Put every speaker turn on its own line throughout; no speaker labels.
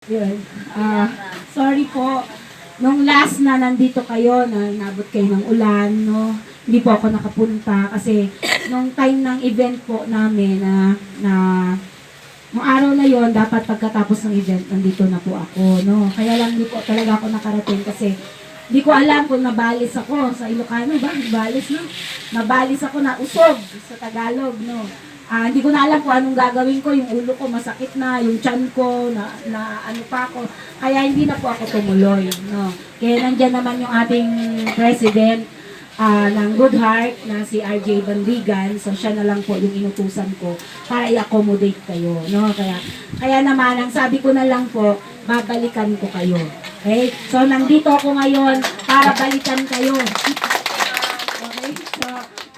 Yun. Sorry po. Nung last na nandito kayo, na inabot kayo ng ulan, no? Hindi po ako nakapunta kasi nung time ng event po namin na nung araw na yon dapat pagkatapos ng event, nandito na po ako, no? Kaya lang hindi po talaga ako nakarating kasi hindi ko alam kung nabalis ako sa Ilocano ba? Nabalis, no? Nabalis ako na usog sa Tagalog, no? Hindi ko na alam kung anong gagawin ko, yung ulo ko masakit na, yung tiyan ko, na ano pa ako. Kaya hindi na po ako tumuloy, no? Kaya nandiyan naman yung ating president ng Good Heart na si RJ Bandigan. So siya na lang po yung inutusan ko para i-accommodate kayo, no? Kaya naman, ang sabi ko na lang po, babalikan ko kayo. Okay? So nandito ako ngayon para balikan kayo. Okay? So,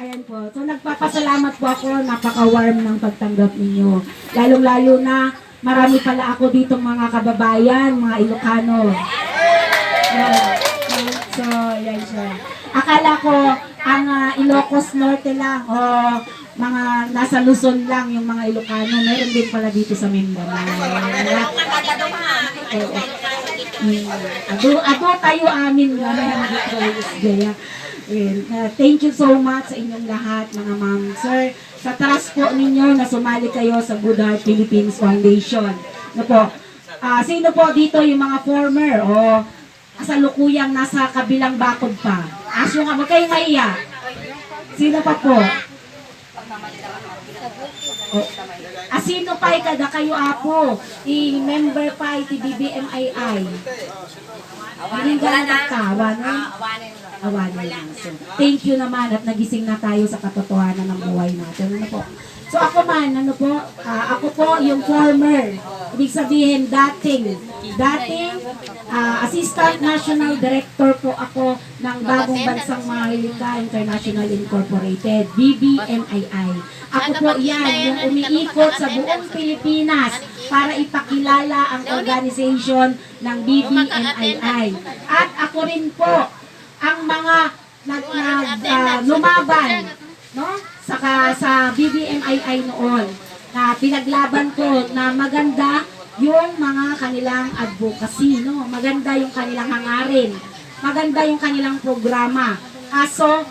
ayan po. So, nagpapasalamat po ako. Napaka-warm ng pagtanggap ninyo. Lalong-lalo na, marami pala ako dito mga kababayan, mga Ilocano. So, ayan siya. Akala ko, ang Ilocos Norte lang, o mga nasa Luzon lang yung mga Ilocano. Meron din pala dito sa Mindanao. Ado tayo amin. Thank you so much sa inyong lahat, mga ma'am. Sir, sa trust po ninyo na sumali kayo sa Good Heart Philippines Foundation. Ano po? Sino po dito yung mga former o kasalukuyang nasa kabilang bakod pa? Asyo nga, magkayo maiya. Sino pa po? Sino pa kada kayo apo? I-member pa iti BBMII. Hindi ka na nagkawa, no? Awanin lang. So, thank you naman at nagising na tayo sa katotohanan ng buhay natin. Ano po? So ako man, ano po? Ako po yung former. Ibig sabihin, dating Assistant National Director po ako ng Bagong Bansang Maharlika International Incorporated, BBMII. Ako po yan, yung umiikot sa buong Pilipinas para ipakilala ang organization ng BBMII. At ako rin po ang mga lumaban, no? Sa BBMII noon, na pinaglaban ko na maganda yung mga kanilang advocacy, no? Maganda yung kanilang hangarin, maganda yung kanilang programa. Kaso,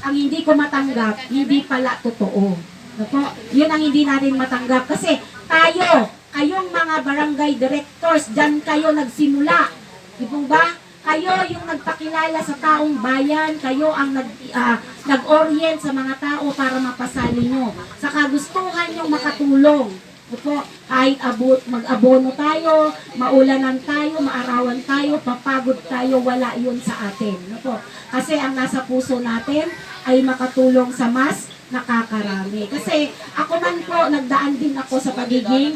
ang hindi ko matanggap, hindi pala totoo. No po? Yun ang hindi natin matanggap kasi tayo, kayong mga barangay directors, dyan kayo nagsimula. Di po ba? Kayo yung nagpakilala sa taong bayan, kayo ang nag-orient sa mga tao para mapasali nyo. Sa kagustuhan nyo makatulong. Opo, kahit mag-abono tayo, maulanan tayo, maarawan tayo, papagod tayo, wala yun sa atin. Opo, kasi ang nasa puso natin ay makatulong sa mas nakakarami. Kasi ako man po, nagdaan din ako sa pagiging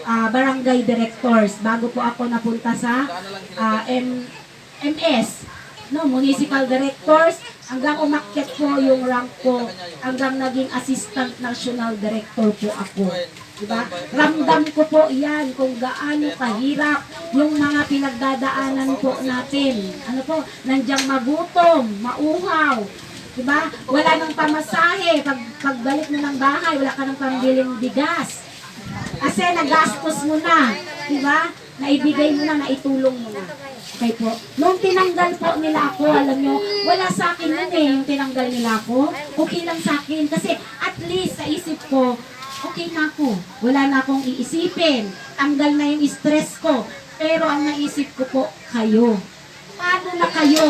barangay directors bago po ako napunta sa MS, no, municipal directors, hanggang umakyat po yung rank ko, hanggang naging assistant national director po ako. Diba? Ramdam ko po yan kung gaano kahirap yung mga pinagdadaanan po natin. Ano po, nandiyan magutom, mauhaw. Diba? Wala nang pamasahe. Pagbalik mo ng bahay, wala ka nang pambiling bigas. Kasi nagastos mo na. Diba? Naibigay mo na, naitulong mo na. Okay po. Nung tinanggal po nila ako, alam nyo, wala sa akin yun yung tinanggal nila ako. Okay lang sa akin. Kasi at least sa isip ko, okay na ako. Wala na akong iisipin. Tanggal na yung stress ko. Pero ang naisip ko po, kayo. Paano na kayo?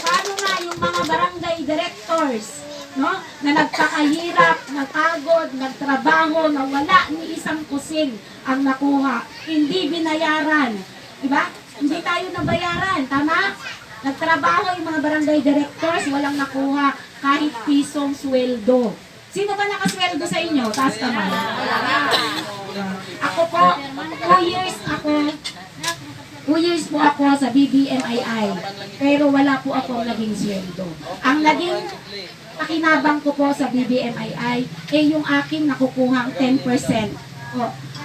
Paano na yung mga barangay directors, no? Na nagpakahirap, napagod, nagtrabaho, na wala ni isang kusing ang nakuha. Hindi binayaran. Diba? Hindi tayo nabayaran, tama? Nagtrabaho yung mga barangay directors, walang nakuha kahit pisong sweldo. Sino ba nakasweldo sa inyo? Taas naman. Ako po, 2 years po ako sa BBMII, pero wala po akong naging sweldo. Ang naging pakinabang ko po sa BBMII ay yung aking nakukuhang 10%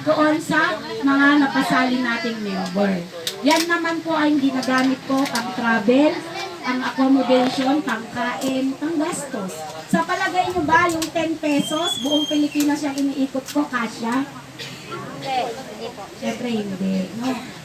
doon sa mga napasali nating member. Yan naman po ay ginagamit ko pang travel, pang accommodation, pang kain, pang gastos. Sa palagay nyo ba yung 10 pesos, buong Pilipinas yung iniikot ko, kasya? Siyempre hindi, no?